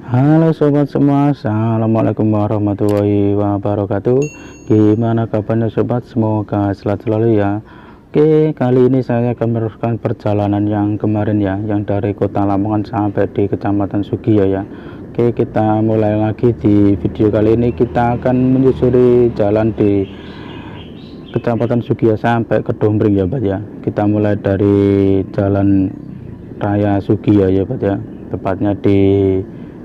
Halo sobat semua, assalamualaikum warahmatullahi wabarakatuh. Gimana kabarnya sobat? Semoga sehat selalu ya. Oke, kali ini saya akan meneruskan perjalanan yang kemarin ya, yang dari kota Lamongan sampai di kecamatan Sugiyo ya. Oke, kita mulai lagi di video kali ini. Kita akan menyusuri jalan di kecamatan Sugiyo sampai ke Dombreng ya Pak ya. Kita mulai dari jalan raya Sugiyo ya Pak ya, tepatnya di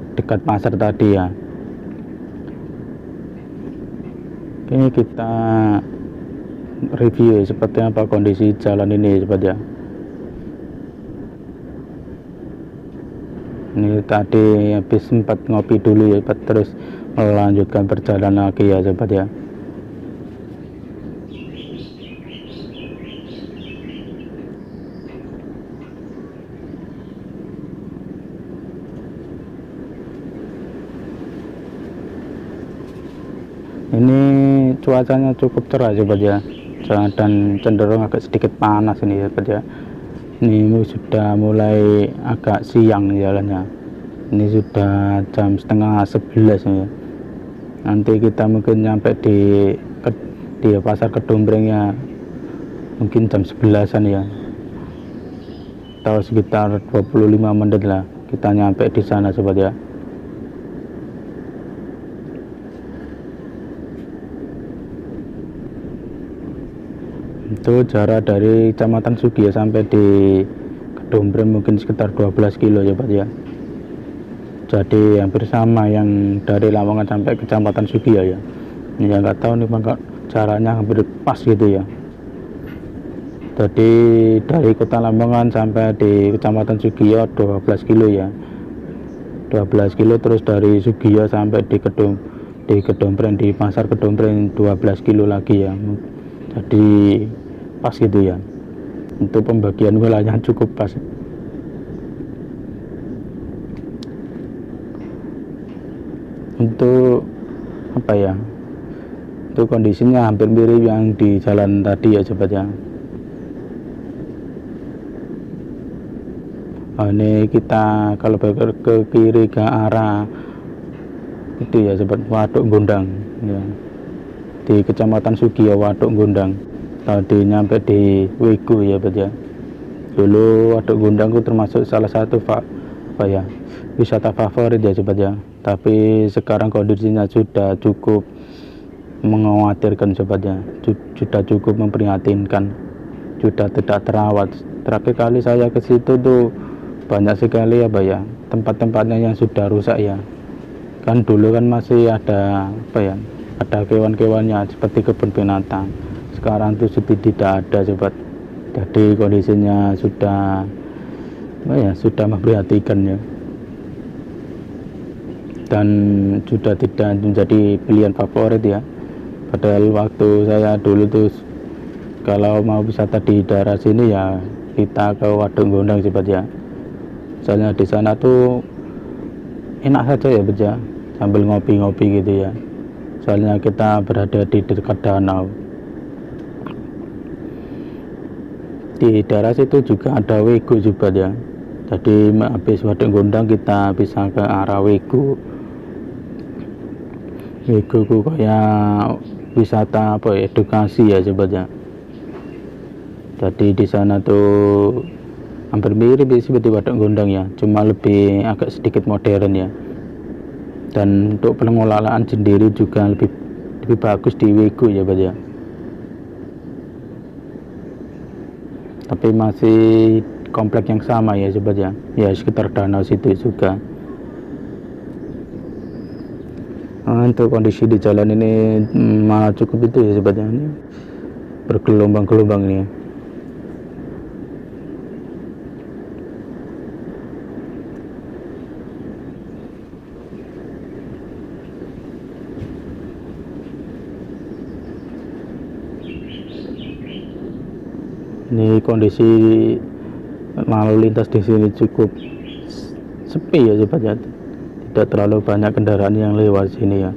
dekat pasar tadi ya. Oke, kita review seperti apa kondisi jalan ini sobat ya. Ini tadi habis sempat ngopi dulu ya, terus melanjutkan perjalanan lagi ya sobat ya. Ini cuacanya cukup cerah sobat ya, dan cenderung agak sedikit panas ini sobat ya. Ini sudah mulai agak siang jalannya. Ini sudah jam setengah 11 ya. Nanti kita mungkin nyampe di pasar Kedombrengnya mungkin jam 11-an ya, atau sekitar 25 menit lah kita nyampe di sana sobat ya. Itu jarak dari kecamatan Sugiyo sampai di Kedombreng mungkin sekitar 12 kilo ya Pak ya. Jadi hampir sama yang dari Lamongan sampai kecamatan Sugiyo ya. Ini yang nggak tahu nih Pak, caranya hampir pas gitu ya. Jadi dari kota Lamongan sampai di kecamatan Sugiyo 12 kilo ya, 12 kilo. Terus dari Sugiyo sampai di Kedombreng, di pasar Kedombreng 12 kilo lagi ya. Jadi pas gitu ya, untuk pembagian wilayah cukup pas. Untuk apa ya, itu kondisinya hampir mirip yang di jalan tadi ya sobat ya. Ini kita kalau ke kiri ke arah itu ya sobat, Waduk Gondang ya, di kecamatan Sugiyo Waduk Gondang. Tadi nyampe di Wego ya sobat ya. Dulu Waduk Gondang itu termasuk salah satu apa ya, wisata favorit ya sobat ya. Tapi sekarang kondisinya sudah cukup mengkhawatirkan sobat ya, sudah cukup memprihatinkan, sudah tidak terawat. Terakhir kali saya ke situ tuh banyak sekali apa ya, tempat-tempatnya yang sudah rusak ya. Kan dulu kan masih ada apa ya, ada kewan-kewannya seperti kebun binatang. Sekarang tuh tidak ada sobat. Jadi kondisinya sudah apa ya, sudah memprihatinkan ya, dan sudah tidak menjadi pilihan favorit ya. Padahal waktu saya dulu tuh kalau mau wisata di daerah sini ya kita ke Waduk Gondang sobat ya. Soalnya di sana tuh enak saja ya beja, sambil ngopi-ngopi gitu ya. Soalnya kita berada di dekat danau. Di daerah situ juga ada Wego juga ya. Jadi habis Waduk Gondang kita bisa ke arah Wego. Wego ku kayak wisata apa ya, edukasi ya sobat ya. Jadi di sana tuh hampir mirip seperti Waduk Gondang ya, cuma lebih agak sedikit modern ya. Dan untuk pengelolaan sendiri juga lebih bagus di Wego ya Pak ya. Tapi masih komplek yang sama ya sobat ya, ya sekitar danau situ juga. Untuk kondisi di jalan ini malah cukup itu ya sobat ya, ini bergelombang-gelombang ini ya. Ini kondisi lalu lintas di sini cukup sepi ya sobat ya, tidak terlalu banyak kendaraan yang lewat sini ya.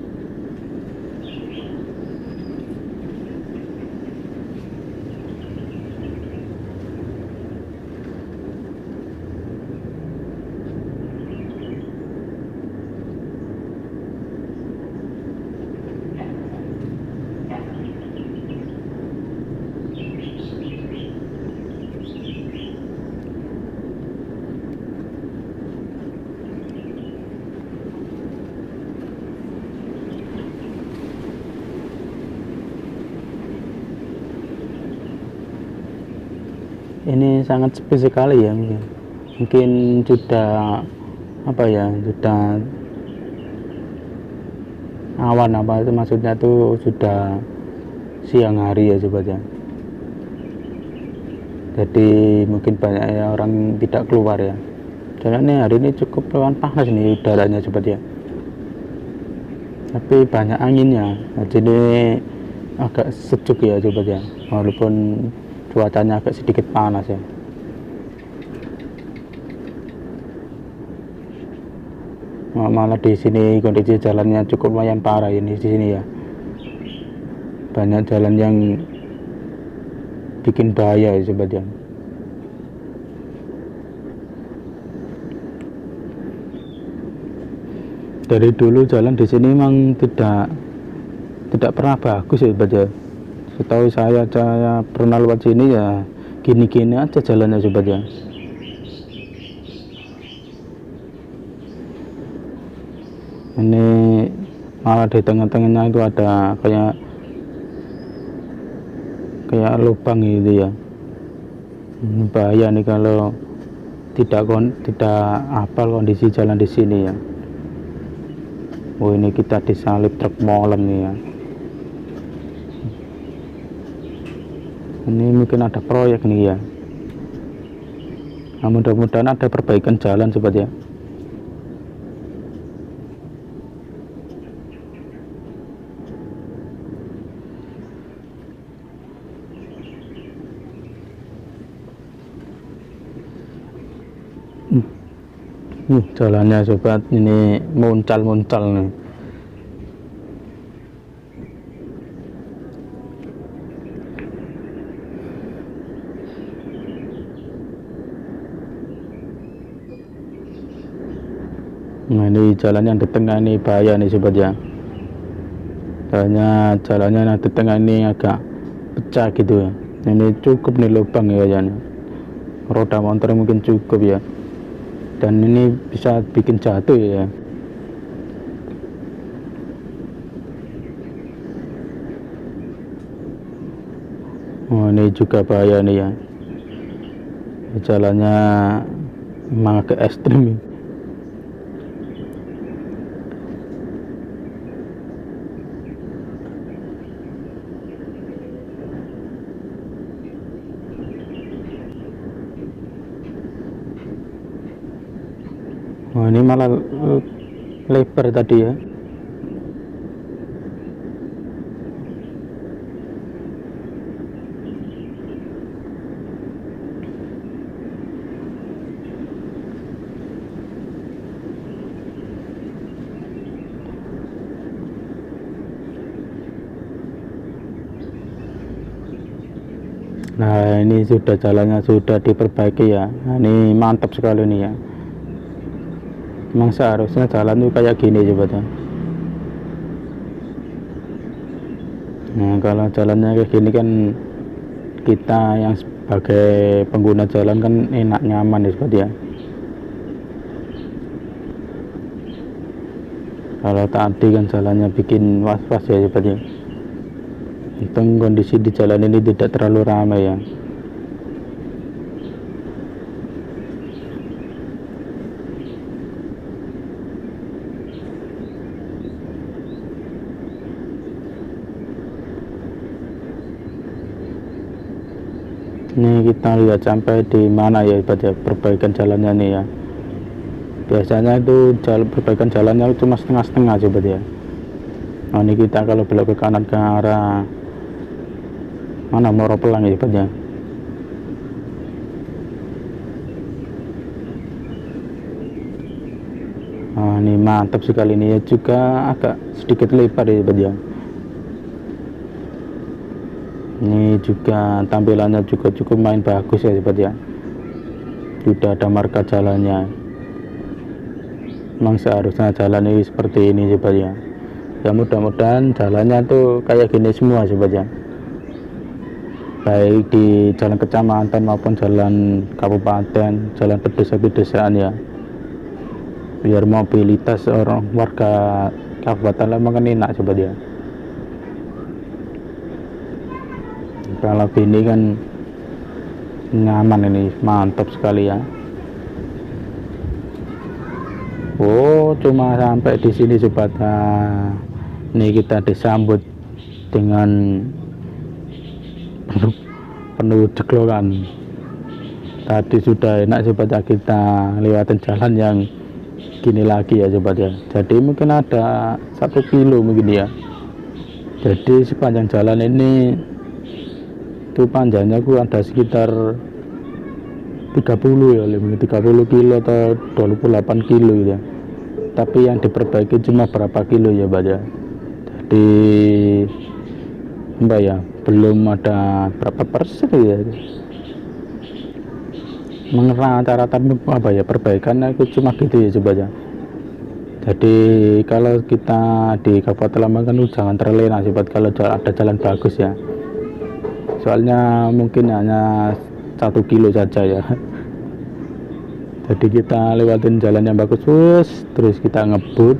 ini sangat sepi sekali ya, mungkin sudah apa ya, sudah awan apa itu maksudnya tuh, sudah siang hari ya sobat ya. Jadi mungkin banyak ya orang tidak keluar ya, soalnya hari ini cukup panas nih udaranya sobat ya, tapi banyak anginnya, jadi agak sejuk ya sobat ya, walaupun cuacanya agak sedikit panas ya. Malah di sini kondisi jalannya cukup lumayan parah ini di sini ya, banyak jalan yang bikin bahaya ya sobat ya. Dari dulu jalan di sini memang tidak pernah bagus ya sobat ya. Setahu saya pernah lewat sini ya gini-gini aja jalannya sobat ya. Ini malah di tengah-tengahnya itu ada kayak lubang gitu ya. Bahaya nih kalau tidak hafal kondisi jalan di sini ya. Oh, ini kita disalip truk molen nih ya. Ini mungkin ada proyek nih ya. Nah, mudah-mudahan ada perbaikan jalan sobat ya. Jalannya sobat ini muncal-muncal nih. Nah, ini jalan yang di tengah ini bahaya nih sobat ya. Jalannya yang di tengah ini agak pecah gitu ya. Ini cukup nih lubang ya, roda motor mungkin cukup ya, dan ini bisa bikin jatuh ya. Oh, ini juga bahaya nih ya, jalannya memang agak ekstrim. Oh, ini malah lebar tadi ya. Nah, ini sudah jalannya sudah diperbaiki ya. Nah, ini mantap sekali nih ya. Memang seharusnya jalan tuh kayak gini coba ya. Nah, kalau jalannya kayak gini kan kita yang sebagai pengguna jalan kan enak, nyaman ya sobat ya. Kalau tadi kan jalannya bikin was-was ya sobat ya. Untung kondisi di jalan ini tidak terlalu ramai ya. Ini kita lihat sampai di mana ya ibadah perbaikan jalannya nih ya. Biasanya itu perbaikan jalannya cuma setengah-setengah coba ya. Nah, ini kita kalau belok ke kanan ke arah mana Moro Pelang ya ibadah. Nah, ini mantap sekali ini ya, juga agak sedikit lebar ya ibadah. Ini juga tampilannya juga cukup main bagus ya sobat ya. Sudah ada marka jalannya. Memang seharusnya jalan ini seperti ini sobat ya. Ya mudah-mudahan jalannya tuh kayak gini semua sobat ya. Baik di jalan kecamatan maupun jalan kabupaten, jalan pedesaan ya. Biar mobilitas orang warga Kabupaten Lembang kan enak sobat ya. Kalau gini kan nyaman ini, mantap sekali ya. Oh, cuma sampai di sini sobat. Nah, ini kita disambut dengan penuh jeglogan. Tadi sudah enak sobat ya, kita lewatin jalan yang gini lagi ya sobat ya. Jadi mungkin ada 1 kilo mungkin ya. Jadi sepanjang jalan ini itu panjangnya ada sekitar 30 ya, 30 kilo atau 28 kilo ya. Tapi yang diperbaiki cuma berapa kilo ya Mbak ya. Jadi Mbak ya, belum ada berapa persen ya mengenai rata-rata apa ya perbaikannya itu cuma gitu ya coba ya. Jadi kalau kita di Kabupaten Lamongan jangan terlena sobat kalau ada jalan bagus ya, soalnya mungkin hanya 1 kilo saja ya. Jadi kita lewatin jalan yang bagus terus kita ngebut,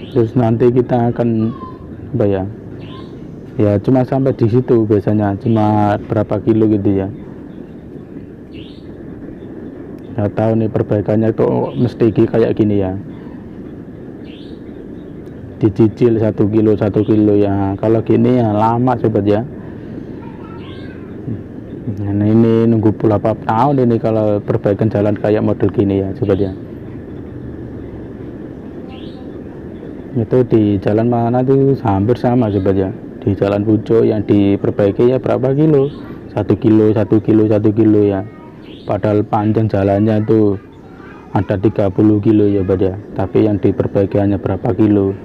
terus nanti kita akan apa ya cuma sampai di situ biasanya, cuma berapa kilo gitu ya. Nggak tahu nih perbaikannya kok mesti kayak gini ya, dicicil 1 kilo ya. Kalau gini ya lama sobat ya. Nah, ini nunggu berapa tahun ini kalau perbaikan jalan kayak model gini ya sobat ya. Itu di jalan mana tuh hampir sama sobat ya. Di jalan Pucuk yang diperbaiki ya berapa kilo, 1 kilo ya. Padahal panjang jalannya itu ada 30 kilo ya sobat ya, tapi yang diperbaiki hanya berapa kilo.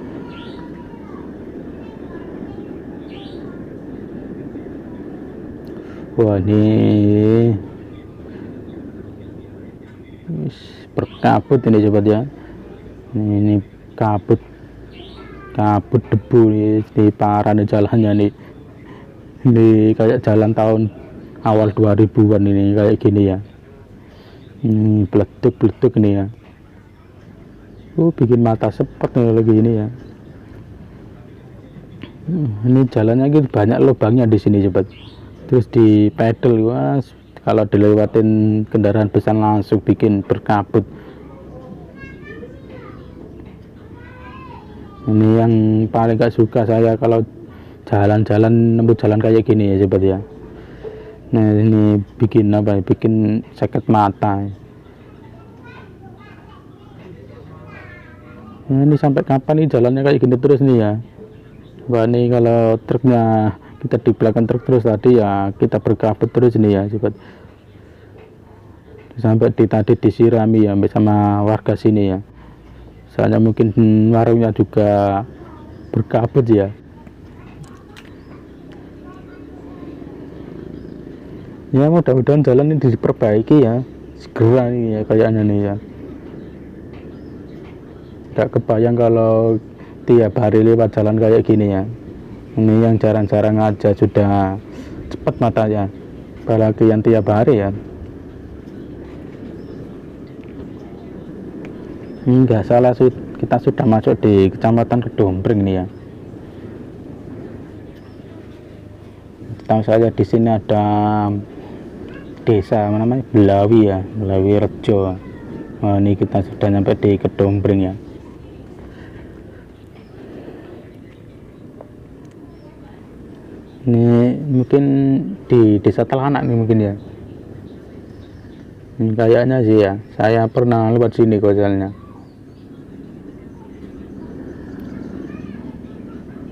Wah, ini berkabut ini sobat ya. Ini kabut debu nih di parah nih jalannya nih. Ini kayak jalan tahun awal 2000-an ini kayak gini ya. Bleduk nih ya. Bikin mata sepet nih lagi ini ya. Ini jalannya gitu banyak lubangnya di sini sobat. Terus di pedal, wah, kalau dilewatin kendaraan besar langsung bikin berkabut. Ini yang paling gak suka saya kalau jalan-jalan nemu jalan kayak gini ya sobat ya. Nah ini bikin apa, bikin sakit mata. Nah, ini sampai kapan nih jalannya kayak gini terus nih ya. Wah, ini kalau truknya kita di belakang truk terus tadi ya kita berkabut terus nih ya sobat. Sampai tadi disirami ya sama warga sini ya, soalnya mungkin warungnya juga berkabut ya. Ya mudah-mudahan jalan ini diperbaiki ya segera nih ya kayaknya nih ya. Gak kebayang kalau tiap hari lewat jalan kayak gini ya. Ini yang jarang-jarang aja sudah cepat matanya, apalagi yang tiap hari ya. Enggak salah kita sudah masuk di Kecamatan Kedombreng nih ya. Tahu saja di sini ada desa namanya Belawi ya, Belawi Rejo. Nah, ini kita sudah sampai di Kedombreng ya. Ini mungkin di desa Telanak nih mungkin ya. Ini kayaknya sih ya, saya pernah lewat sini kojalnya.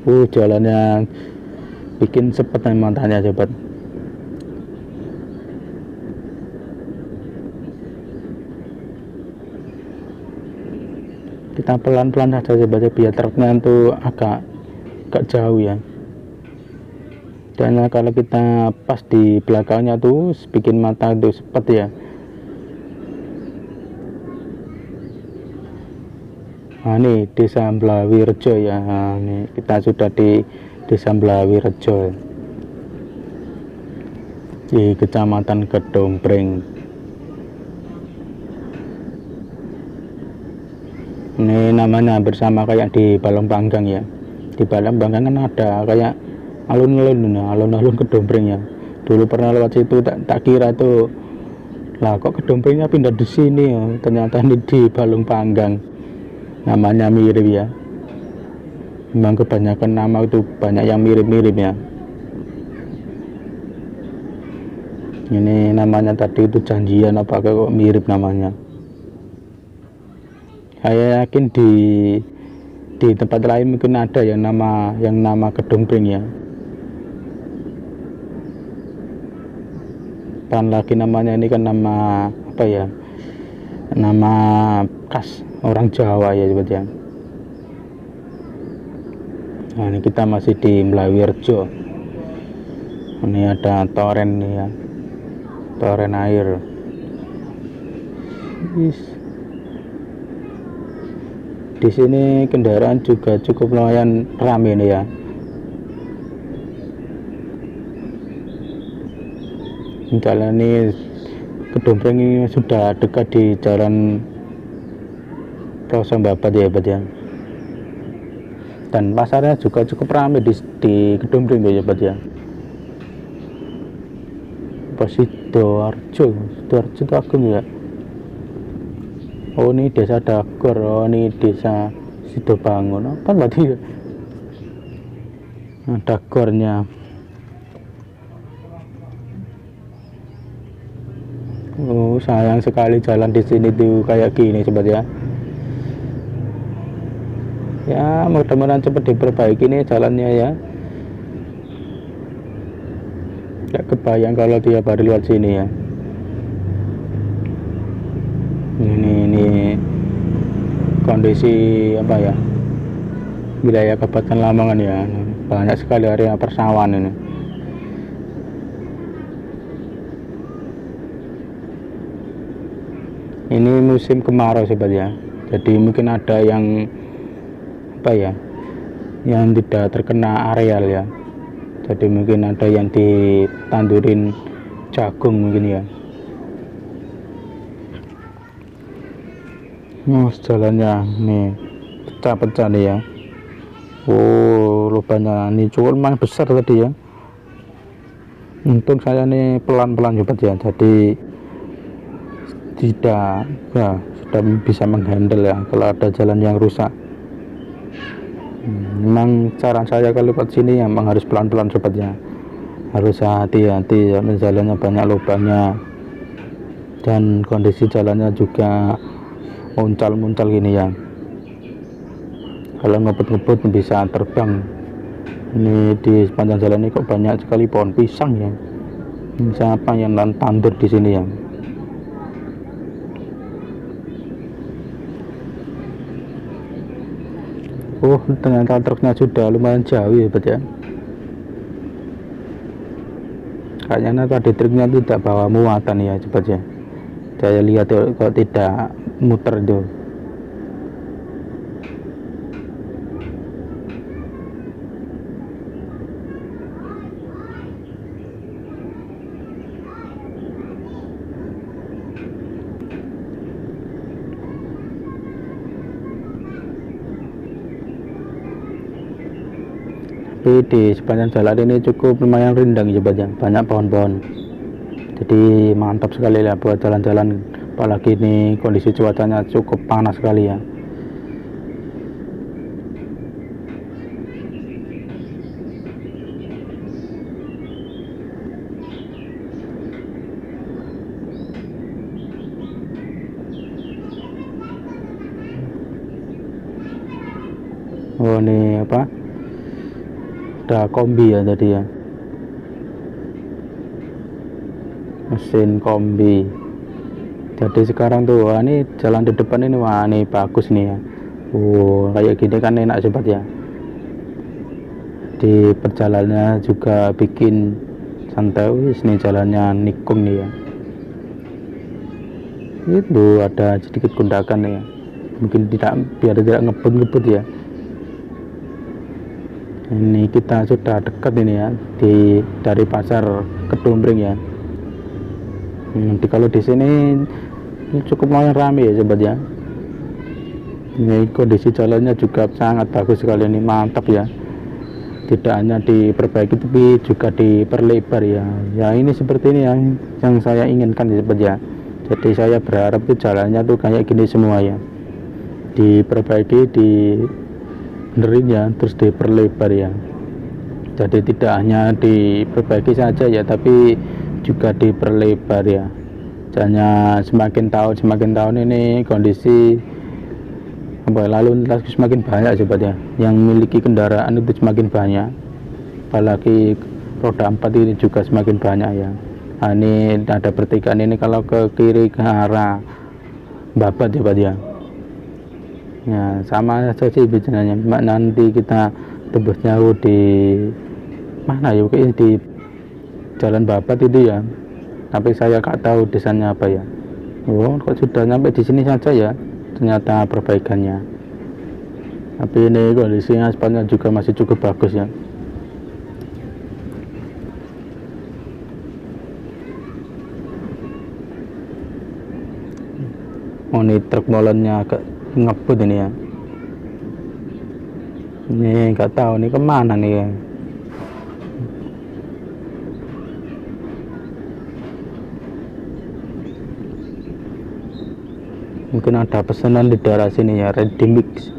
Jalannya bikin sepet matanya sobat. Kita pelan-pelan saja sobat biar truknya itu agak jauh ya. Dan kalau kita pas di belakangnya tuh bikin mata itu sepet ya. Nah, ini desa Belawi Rejo ya. Nah, ini kita sudah di desa Belawi Rejo di Kecamatan Kedombreng. Ini namanya bersama kayak di Balong Panggang ya. Di Balong Panggang kan ada kayak alun-alun Kedombreng ya. Dulu pernah lewat situ, tak kira tuh lah kok kedomprengnya pindah di sini ya. Ternyata ini di Balung Panggang. Namanya mirip ya. Memang kebanyakan nama itu banyak yang mirip-mirip ya. Ini namanya tadi itu janjian apa kok mirip namanya. Saya yakin di tempat lain mungkin ada yang nama kedompreng ya. Pan lagi namanya ini kan nama apa ya? Nama khas orang Jawa ya sebetulnya. Nah, ini kita masih di Mlawirjo. Ini ada toren nih ya. Toren air. Di sini kendaraan juga cukup lumayan ramai nih ya. Jalan ini Kedompreng ini sudah dekat di jalan Pelosok Babat ya, Bat ya. Dan pasarnya juga cukup ramai di Kedompreng ya, Bat ya. Sidoarjo itu agung ya. Oh ini desa Dagor, oh ini desa Sidobangun. Apa berarti ya? Nah, Dagornya. Oh sayang sekali jalan di sini tuh kayak gini sobat ya. Ya mudah-mudahan cepat diperbaiki nih jalannya ya. Gak kebayang kalau tiap hari lewat sini ya. Ini kondisi apa ya, wilayah Kabupaten Lamongan ya, banyak sekali area persawahan ini. Ini musim kemarau sobat ya, jadi mungkin ada yang apa ya, yang tidak terkena areal ya. Jadi mungkin ada yang ditandurin jagung mungkin ya. Oh jalannya nih pecah-pecah nih ya. Oh lubangnya ini cukup lumayan besar tadi ya. Untung saya nih pelan-pelan sobat ya, jadi tidak ya, sudah bisa menghandle ya kalau ada jalan yang rusak. Memang saran saya kalau lewat sini ya memang harus pelan-pelan sobat ya, harus hati-hati ya, jalannya banyak lubangnya dan kondisi jalannya juga muncal-muncal gini ya. Kalau ngebut-ngebut bisa terbang. Ini di sepanjang jalan ini kok banyak sekali pohon pisang ya. Ini siapa yang tandur di sini ya. Oh ternyata truknya sudah lumayan jauh ya Bet ya. Kayaknya tadi truknya tidak bawa muatan ya cepat ya. Saya lihat kok tidak muter itu. Tapi di sepanjang jalan ini cukup lumayan rindang ya, banyak pohon-pohon. Jadi mantap sekali ya buat jalan-jalan, apalagi ini kondisi cuacanya cukup panas sekali ya. Oh ini apa, ada kombi ya tadi ya, mesin kombi. Jadi sekarang tuh wah, ini jalan di depan ini wah ini bagus nih ya. Kayak gini kan enak sobat ya, di perjalanannya juga bikin santai. Wis nih jalannya nikung nih ya. Itu ada sedikit gundakan ya, mungkin biar tidak ngebut-ngebut ya. Ini kita sudah dekat ini ya, dari pasar Kedompreng ya. Kalau di sini cukup lumayan ramai ya sobat ya. Ini kondisi jalannya juga sangat bagus sekali, ini mantap ya. tidak hanya diperbaiki tapi juga diperlebar ya. Ya ini seperti ini yang saya inginkan ya sobat ya. Jadi saya berharap itu jalannya tuh kayak gini semua ya, diperbaiki, benerin ya, terus diperlebar ya. Jadi tidak hanya diperbaiki saja ya, tapi juga diperlebar ya. Hanya semakin tahun ini kondisi lalu lintas semakin banyak sobat ya, yang memiliki kendaraan itu semakin banyak, apalagi roda 4 ini juga semakin banyak ya. Nah, ini ada pertigaan ini, kalau ke kiri ke arah Babat ya sobat ya. Ya sama saja sih bicaranya, nanti kita tembusnya di mana ya, kayak di Jalan Babat itu ya, tapi saya nggak tahu desanya apa ya. Oh kok sudah sampai di sini saja ya ternyata perbaikannya. Tapi ini kondisinya aspalnya juga masih cukup bagus ya. Oh ini truk molennya agak ngebut ini ya. Ini nggak tahu nih kemana nih ya. Mungkin ada pesanan di daerah sini ya, ready mix.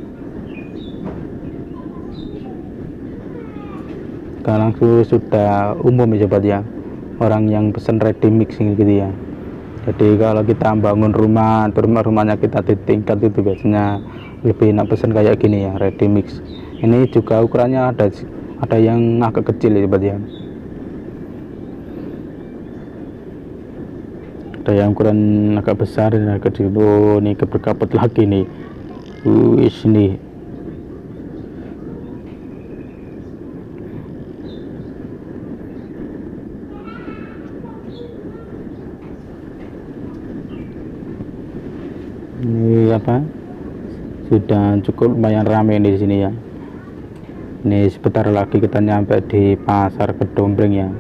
Sekarang sudah umum ya sobat ya, orang yang pesan ready mix gitu ya. Jadi kalau kita bangun rumah atau rumahnya kita di tingkat itu biasanya lebih enak pesan kayak gini ya, ready mix. Ini juga ukurannya ada yang agak kecil ya sobat ya, ada yang ukuran agak besar dan agak kecil. Oh ini keberkapet lagi nih. Wis nih. Ini apa? Sudah cukup lumayan ramai di sini ya. Ini sebentar lagi kita nyampe di Pasar Kedombreng ya.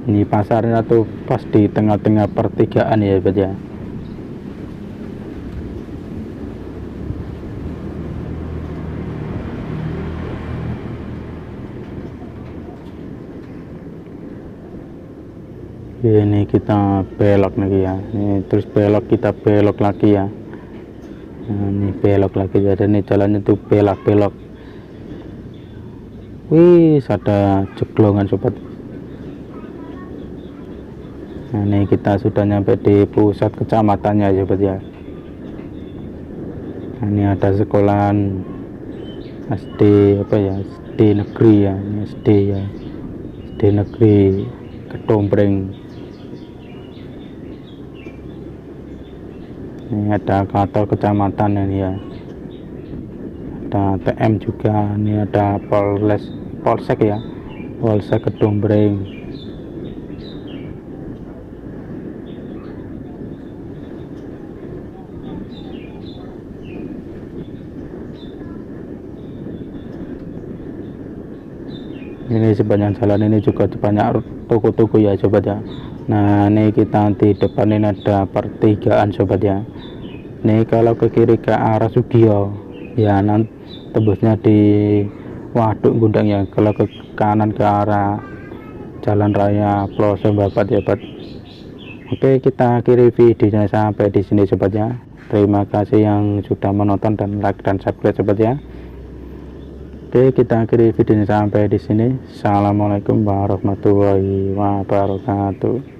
Ini pasarnya tuh pas di tengah-tengah pertigaan ya sobat ya. Ini kita belok lagi ya, ini terus belok, kita belok lagi ya. Nah, ini belok lagi ya, dan ini jalannya tuh belok-belok. Wih ada ceklongan sobat. Nah ini kita sudah nyampe di pusat kecamatannya ya sobat ya. Nah, ini ada sekolahan SD apa ya, SD negeri ya, ini SD ya, SD negeri Kedombreng. Ini ada kantor kecamatan ini ya, ada TM juga, ini ada Polsek ya, Polsek Kedombreng. Ini sepanjang jalan ini juga banyak toko-toko ya sobat ya. Nah ini kita di depan ini ada pertigaan sobat ya. Ini kalau ke kiri ke arah Sugio ya, nanti tembusnya di Waduk Gundang ya. Kalau ke kanan ke arah Jalan Raya Ploso Babat ya sobat. Oke, kita akhiri videonya sampai di sini sobat ya. Terima kasih yang sudah menonton dan like dan subscribe sobat ya. Oke, kita akhiri videonya sampai di sini. Assalamualaikum warahmatullahi wabarakatuh.